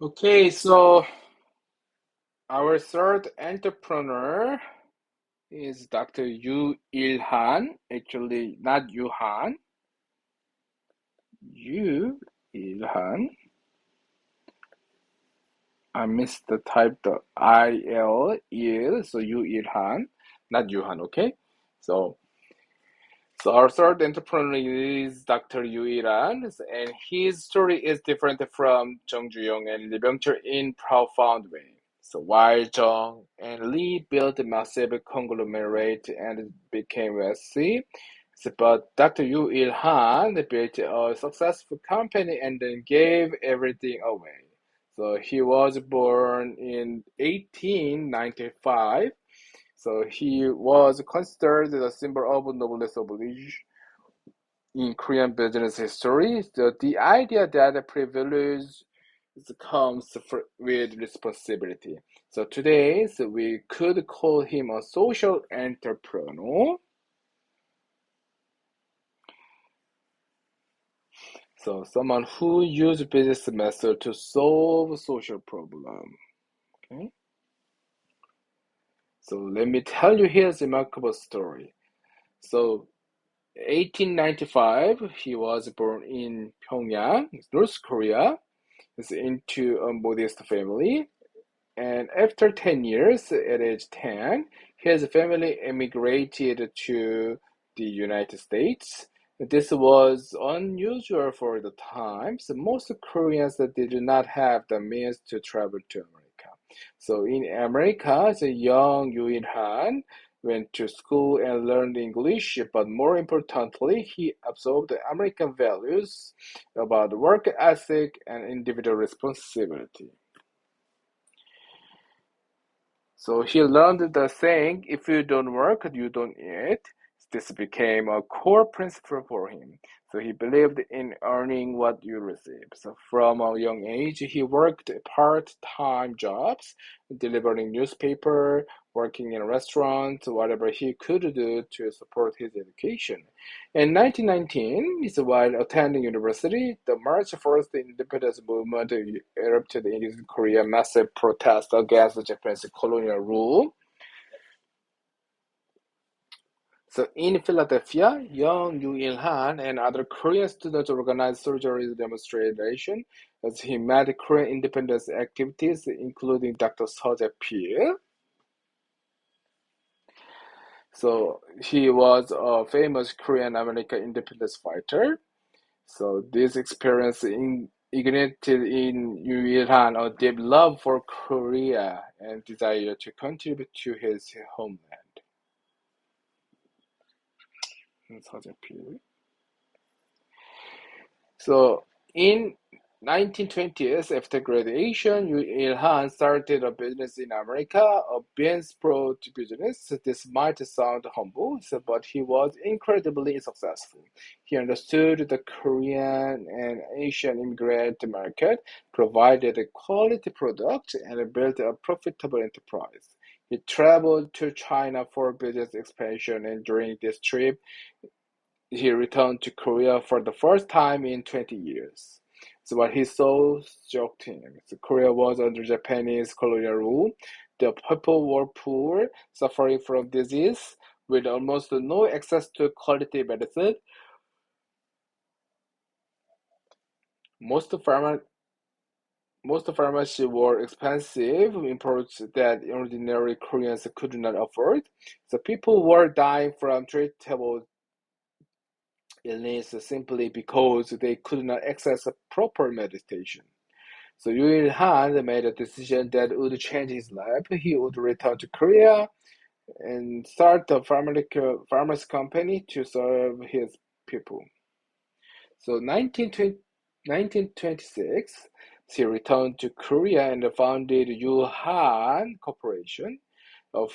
Okay, so our third entrepreneur is Dr. Yu Il-han. Actually, not Yuhan. Yu Il-han. I missed the type, the I-L, Il, so Yu Il-han, not Yuhan, okay? So, so our third entrepreneur is Dr. Yu Il-han, and his story is different from Jung Ju-young and Lee Byung-chul in profound way. So while Jung and Lee built a massive conglomerate and became wealthy, but Dr. Yu Il-han built a successful company and then gave everything away. So he was born in 1895. So he was considered the symbol of noblesse oblige in Korean business history. So the idea that privilege comes with responsibility. So today, so we could call him a social entrepreneur. So someone who uses business method to solve social problem. Okay. So let me tell you his remarkable story. So 1895, he was born in Pyongyang, North Korea. He's into a Buddhist family. And after 10 years, at age 10, his family emigrated to the United States. This was unusual for the time, so most Koreans that did not have the means to travel to America. So in America, the young Yu In-han went to school and learned English, but more importantly, he absorbed American values about work ethic and individual responsibility. So he learned the saying, if you don't work, you don't eat. This became a core principle for him. So he believed in earning what you receive. So from a young age, he worked part-time jobs, delivering newspaper, working in restaurants, whatever he could do to support his education. In 1919, while attending university, the March 1st independence movement erupted in Korea, massive protest against Japan's colonial rule. So in Philadelphia, young Yu Il-han and other Korean students organized soldiers demonstration as he met Korean independence activities, including Dr. Seo Jae-pil. So he was a famous Korean American independence fighter. So this experience ignited in Yu Il-han a deep love for Korea and desire to contribute to his homeland. So in 1920s, after graduation, Yu Il-han started a business in America, a beans produce business. This might sound humble, but he was incredibly successful. He understood the Korean and Asian immigrant market, provided a quality product, and built a profitable enterprise. He traveled to China for business expansion, and during this trip, he returned to Korea for the first time in 20 years. So what he saw shocked him. So Korea was under Japanese colonial rule. The people were poor, suffering from disease, with almost no access to quality medicine. Most pharma most pharmacies were expensive imports that ordinary Koreans could not afford. So people were dying from treatable illness simply because they could not access a proper medication. So Yu Il-han made a decision that would change his life. He would return to Korea and start a pharmacy company to serve his people. So 1926, he returned to Korea and founded Yuhan Corporation, a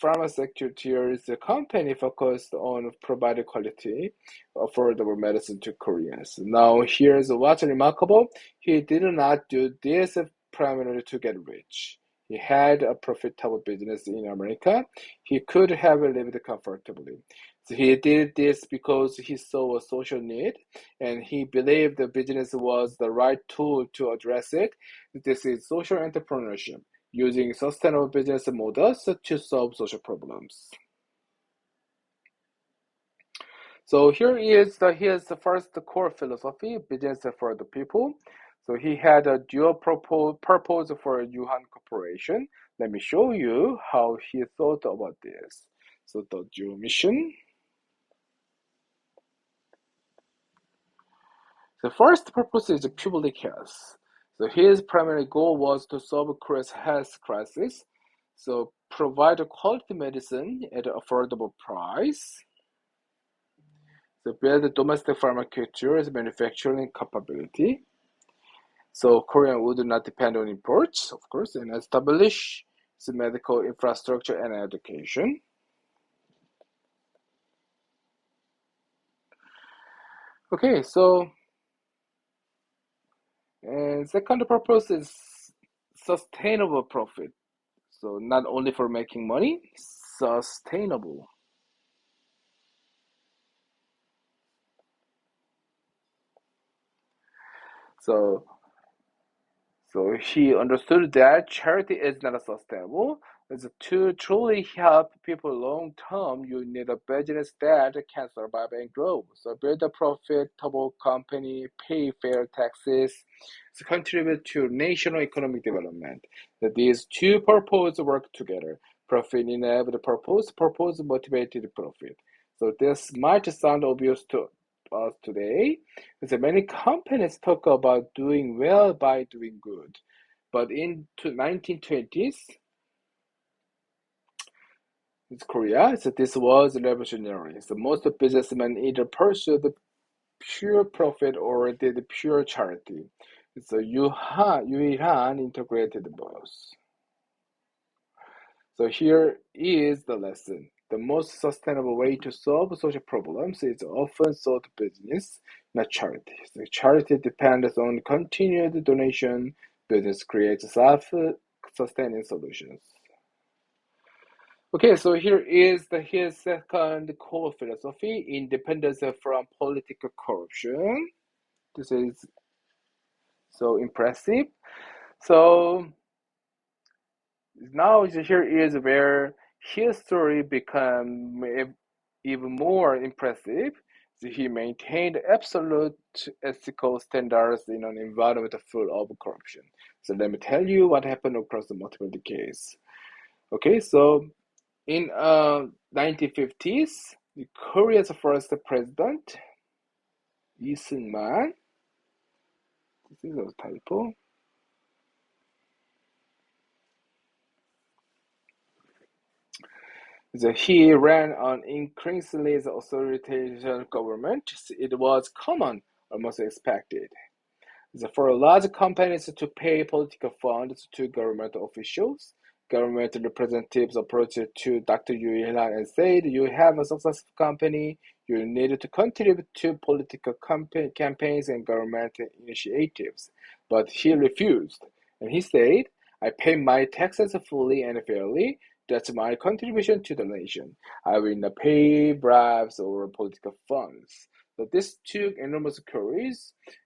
pharmaceuticals company focused on providing quality, affordable medicine to Koreans. Now, here's what's remarkable. He did not do this primarily to get rich. He had a profitable business in America. He could have lived comfortably. So he did this because he saw a social need and he believed the business was the right tool to address it. This is social entrepreneurship, using sustainable business models to solve social problems. So here's the first core philosophy, business for the people. So he had a dual purpose for Yuhan Corporation. Let me show you how he thought about this. So the dual mission. The first purpose is public health. So his primary goal was to solve Korea's health crisis. So provide quality medicine at an affordable price. So build domestic pharmaceuticals manufacturing capability. So Korea would not depend on imports, of course, and establish the medical infrastructure and education. Okay, so and second purpose is sustainable profit. So not only for making money, sustainable. So So he understood that charity is not sustainable. It's to truly help people long term, you need a business that can survive and grow. So build a profitable company, pay fair taxes, to contribute to national economic development. That these two purposes work together. Profit enabled purpose, purpose motivated profit. So this might sound obvious to us today, so many companies talk about doing well by doing good. But in 1920s, it's Korea, so this was revolutionary. So most businessmen either pursued pure profit or did pure charity. So Yuhan integrated both. So here is the lesson. The most sustainable way to solve social problems is often thought business, not charity. So charity depends on continued donation. Business creates self-sustaining solutions. Okay, so here is his second core philosophy: independence from political corruption. This is so impressive. So now here is where his story become even more impressive. So he maintained absolute ethical standards in an environment full of corruption. So let me tell you what happened across the multiple decades. Okay, so in 1950s, Korea's first president, Lee Seung-man, this is a typo. So he ran an increasingly authoritarian government. It was common, almost expected. So for large companies to pay political funds to government officials, government representatives approached to Dr. Yu Il-han and said, "You have a successful company. You need to contribute to political campaigns and government initiatives." But he refused, and he said, "I pay my taxes fully and fairly. That's my contribution to the nation. I will not pay bribes or political funds." So this took enormous courage.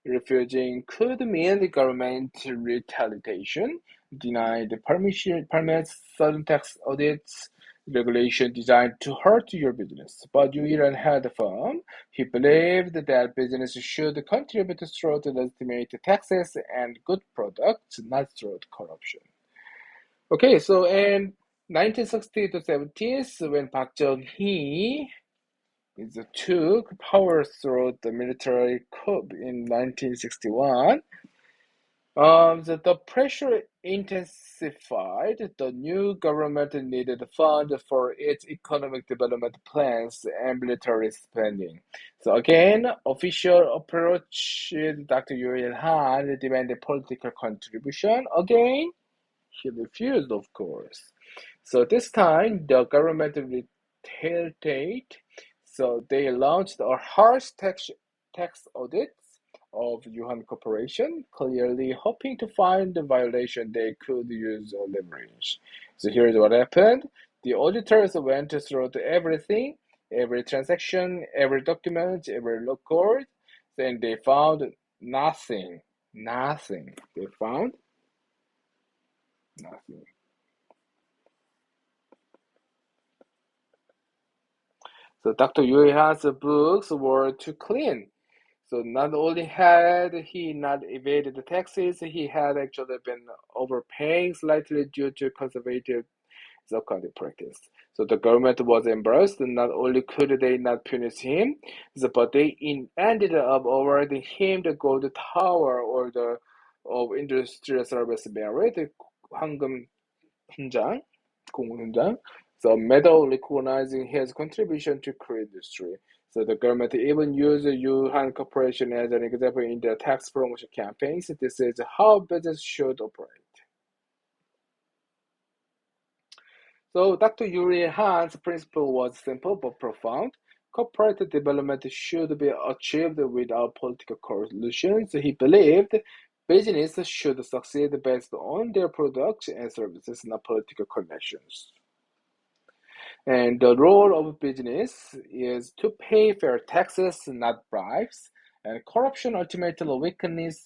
Refusing could mean the government retaliation, denied permits, sudden tax audits, regulation designed to hurt your business. But Yuiran had firm. He believed that business should contribute through legitimate taxes and good products, not through corruption. Okay, so in 1960 to 70s, when Park Chung-hee took power through the military coup in 1961, the pressure intensified. The new government needed funds for its economic development plans and military spending. So again, official approached Dr. Yu Il-han demanded political contribution. Again, he refused, of course. So this time, the government retaliated. So they launched a harsh tax audit of Yuhan Corporation, clearly hoping to find the violation they could use leverage. So here's what happened. The auditors went through everything. every transaction, every document, every record. Then they found nothing. Nothing. They found nothing. So Dr. Yui Han's books were too clean. So not only had he not evaded the taxes, he had actually been overpaying slightly due to conservative accounting practice. So the government was embarrassed. Not only could they not punish him, but they ended up awarding him the Gold Tower or the of Industrial Service Merit, 황금 훈장, 공훈장. So a medal recognizing his contribution to Korean industry. So the government even used Yuhan Corporation as an example in their tax promotion campaigns. This is how business should operate. So Dr. Yuri Han's principle was simple but profound. Corporate development should be achieved without political solutions. He believed business should succeed based on their products and services, not political connections. And the role of business is to pay fair taxes, not bribes. And corruption ultimately weakens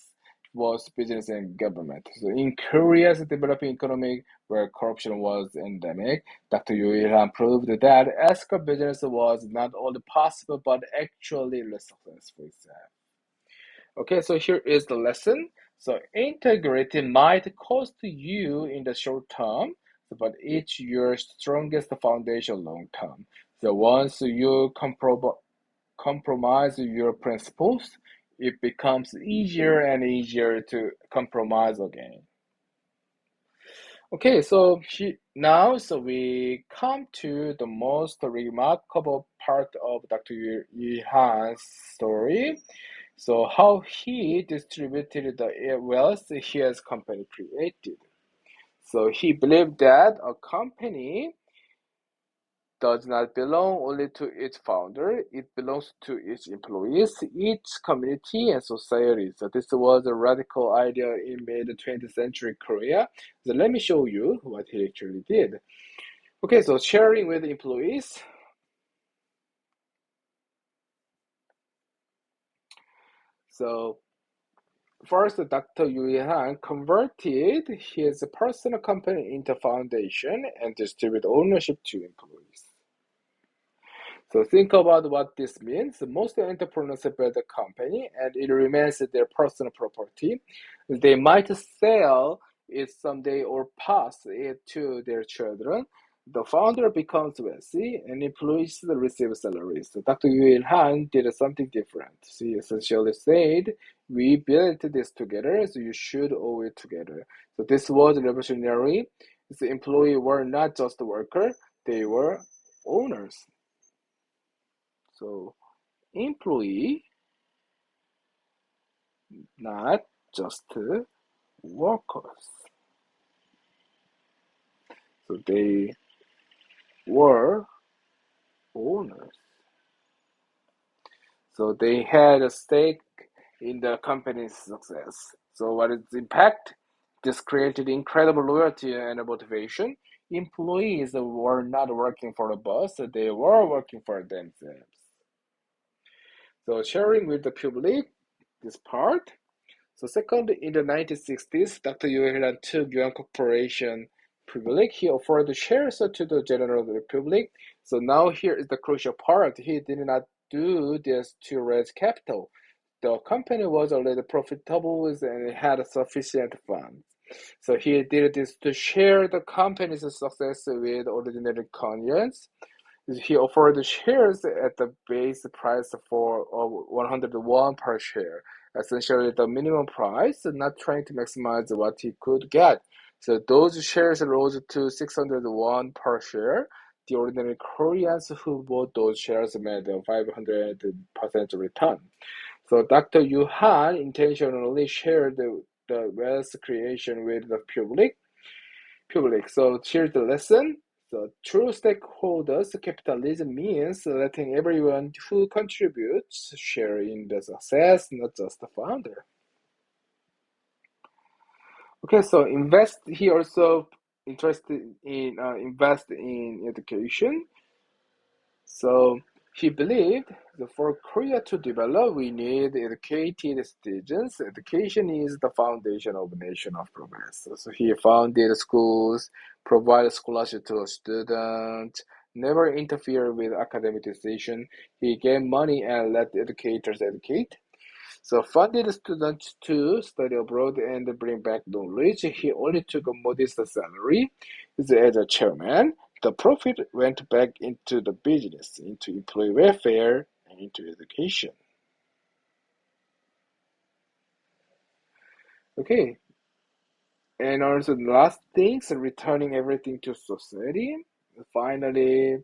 both business and government. So in Korea's developing economy, where corruption was endemic, Dr. Yoo Il-han proved that ethical business was not only possible but actually successful itself. Okay, so here is the lesson. So integrity might cost you in the short term, but it's your strongest foundation long term. So once you compromise your principles, it becomes easier and easier to compromise again. Okay, so now we come to the most remarkable part of Dr. Yi Han's story. So how he distributed the wealth his company created. So he believed that a company does not belong only to its founder, it belongs to its employees, its community, and society. So this was a radical idea in mid 20th century Korea. So let me show you what he actually did. Okay, so sharing with employees. So first, Dr. Yu Han converted his personal company into foundation and distributed ownership to employees. So think about what this means. Most entrepreneurs build a company and it remains their personal property. They might sell it someday or pass it to their children. The founder becomes wealthy and employees receive salaries. So Dr. Yu Il-han did something different. He essentially said, we built this together, so you should owe it together. So this was revolutionary. The employees were not just workers, they were owners. So employee, not just workers. So they were owners. So they had a stake in the company's success. So what is the impact? This created incredible loyalty and motivation. Employees were not working for the boss, they were working for themselves. So sharing with the public, this part. So second, in the 1960s, Dr. Yuan took Yuan Corporation public. He offered shares to the general public. So now here is the crucial part. He did not do this to raise capital. The company was already profitable and had sufficient funds. So he did this to share the company's success with ordinary Koreans. He offered shares at the base price for 100 won per share, essentially the minimum price, not trying to maximize what he could get. So those shares rose to 600 won per share. The ordinary Koreans who bought those shares made a 500% return. So Dr. Yu Han intentionally shared the wealth creation with the public. So here's the lesson. So true stakeholders capitalism means letting everyone who contributes share in the success, not just the founder. Okay, so invest. He also interested in invest in education. So He believed that for Korea to develop, we need educated citizens. Education is the foundation of national progress. So he founded schools, provided scholarship to students, never interfered with academic decision. He gave money and let educators educate. So funded students to study abroad and bring back knowledge. He only took a modest salary as a chairman. The profit went back into the business, into employee welfare, and into education. Okay, and also the last things, returning everything to society. Finally,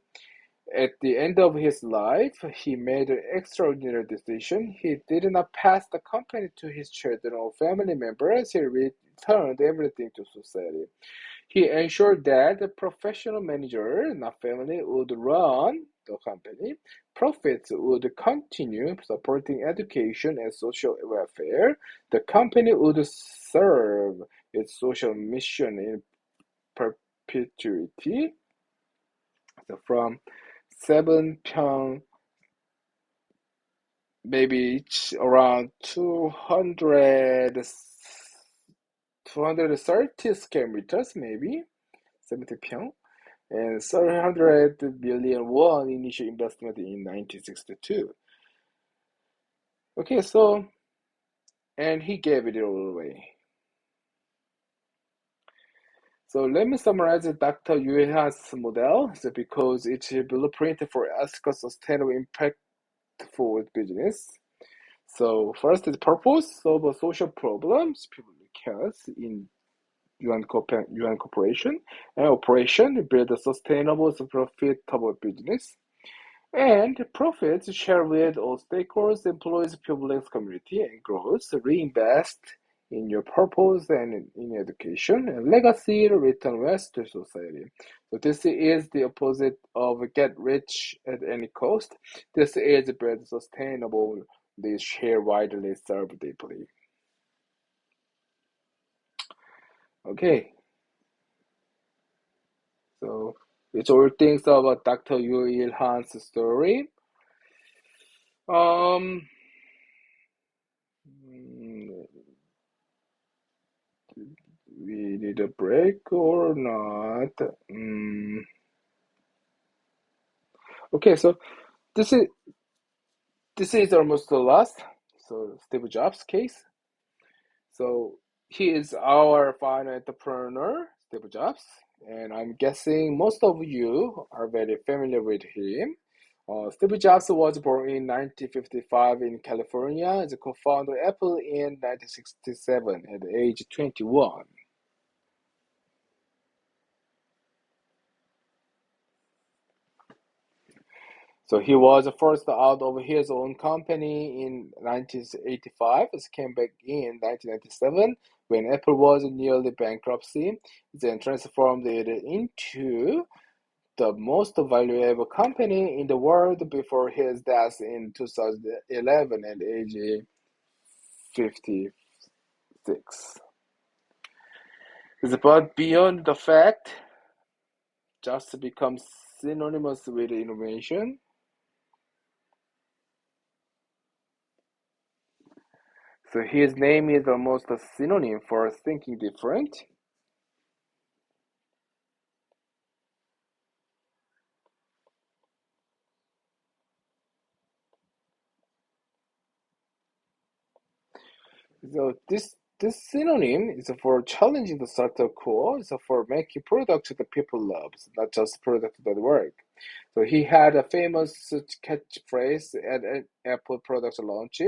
at the end of his life, he made an extraordinary decision. He did not pass the company to his children or family members. He returned everything to society. He ensured that the professional manager, not family, would run the company. Profits would continue supporting education and social welfare. The company would serve its social mission in perpetuity. So from seven Pyong, maybe it's around 230 square meters, maybe 70 Pyong. And 700 billion won initial investment in 1962. Okay, so, and he gave it all away. So let me summarize Dr. Yueha's model, so because it's a blueprint for ethical, sustainable, impactful business. So first is purpose, solve social problems, people cares in UN Corporation, and operation, build a sustainable, profitable business. And profits share with all stakeholders, employees, public, community, and growth. Reinvest in your purpose and in education. And legacy return west to society. So this is the opposite of get rich at any cost. This is build sustainable. They share widely, serve deeply. Okay, so it's all things about Dr. Yu Il-han's story. Um, mm, we need a break or not? Okay, so this is this is almost the last. So Steve Jobs case. So he is our final entrepreneur, Steve Jobs, and I'm guessing most of you are very familiar with him. Steve Jobs was born in 1955 in California as a co-founder of Apple in 1967 at the age 21. So he was first out of his own company in 1985, came back in 1997 when Apple was nearly bankruptcy, then transformed it into the most valuable company in the world before his death in 2011 at age 56. But beyond the fact, just becomes synonymous with innovation. So his name is almost a synonym for thinking different. So this synonym is for challenging the status quo, is for making products that people love, not just products that work. So he had a famous catchphrase at an Apple product launch.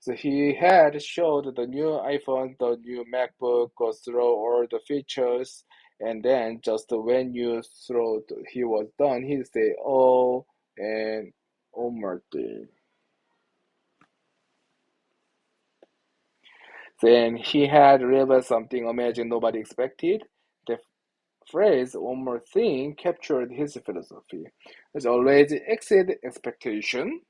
So he had showed the new iPhone, the new MacBook, go through all the features, and then just when you throw, he was done, he'd say, "Oh, and oh, Martin." Then he had realized something amazing nobody expected. The phrase "one more thing" captured his philosophy. It's always exceed expectation.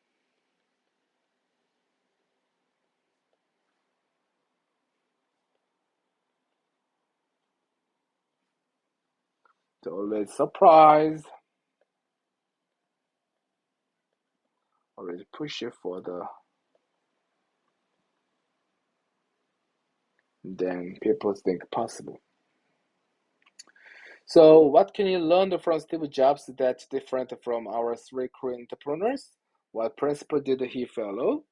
It's always surprise. let's push it for the, then people think possible. So what can you learn from Steve Jobs that's different from our three current entrepreneurs? What principle did he follows.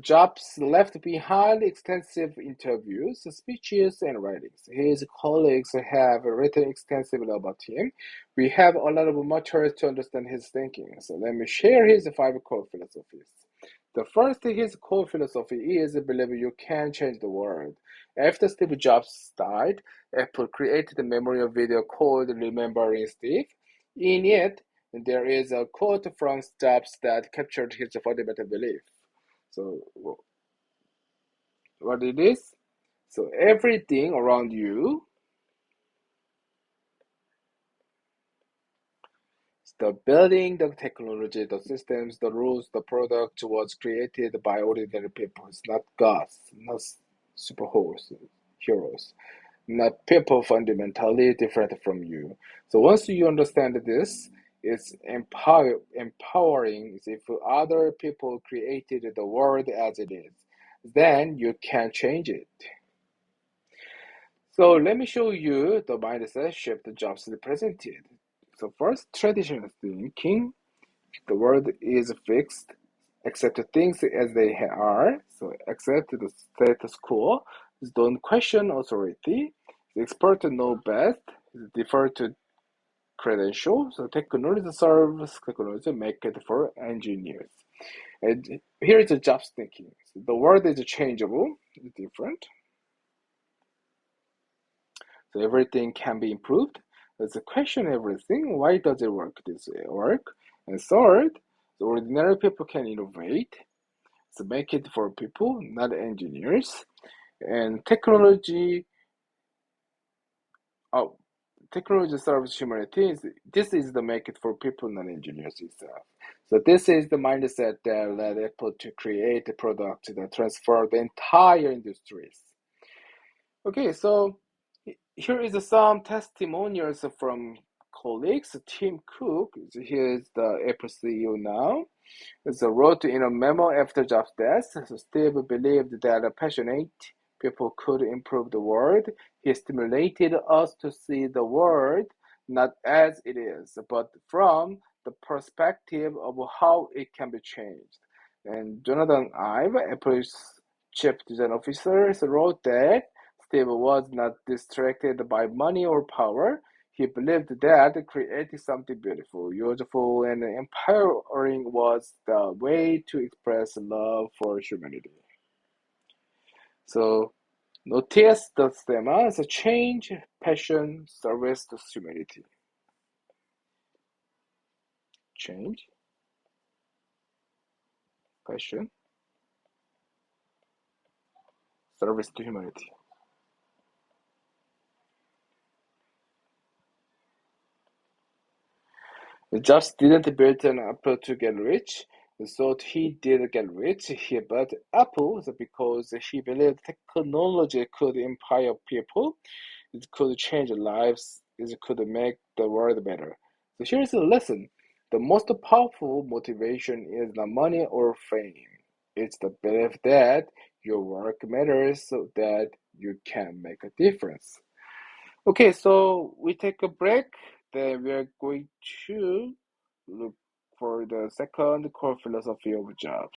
Jobs left behind extensive interviews, speeches, and writings. His colleagues have written extensively about him. We have a lot of material to understand his thinking. So let me share his five core philosophies. The first, his core philosophy is believe you can change the world. After Steve Jobs died, Apple created a memorial video called Remembering Steve. In it, there is a quote from Jobs that captured his fundamental belief. So what it is? So everything around you, the building, the technology, the systems, the rules, the product was created by ordinary people. It's not gods, not heroes, not people fundamentally different from you. So once you understand this, it's empowering. If other people created the world as it is, then you can change it. So let me show you the mindset shift Jobs represented. So first, traditional thinking, the world is fixed, accept things as they are. So accept the status quo, don't question authority, the expert know best, defer to credentials. So technology serves technology, make it for engineers. And here is the Jobs thinking. So the world is changeable, different. So everything can be improved. There's a question everything. Why does it work this way? Work. And third, the ordinary people can innovate. So make it for people, not engineers. And oh, technology serves humanity. This is the make it for people, not engineers itself. So this is the mindset that led Apple to create a product that transformed the entire industries. Okay, so here is some testimonials from colleagues. Tim Cook, he is the Apple CEO now, so wrote in a memo after Jobs' death. So Steve believed that passionate people could improve the world. He stimulated us to see the world not as it is, but from the perspective of how it can be changed. And Jonathan Ive, Apple's chief design officer, wrote that Steve was not distracted by money or power. He believed that creating something beautiful, useful, and empowering was the way to express love for humanity. So, notice the theme: so change, passion, service to humanity. Change, passion, service to humanity. Jobs didn't build an Apple to get rich, so he did get rich. He built Apple because he believed technology could empower people, it could change lives, it could make the world better. So here's the lesson. The most powerful motivation is not money or fame. It's the belief that your work matters so that you can make a difference. Okay, so we take a break. Then we are going to look for the second core philosophy of jobs.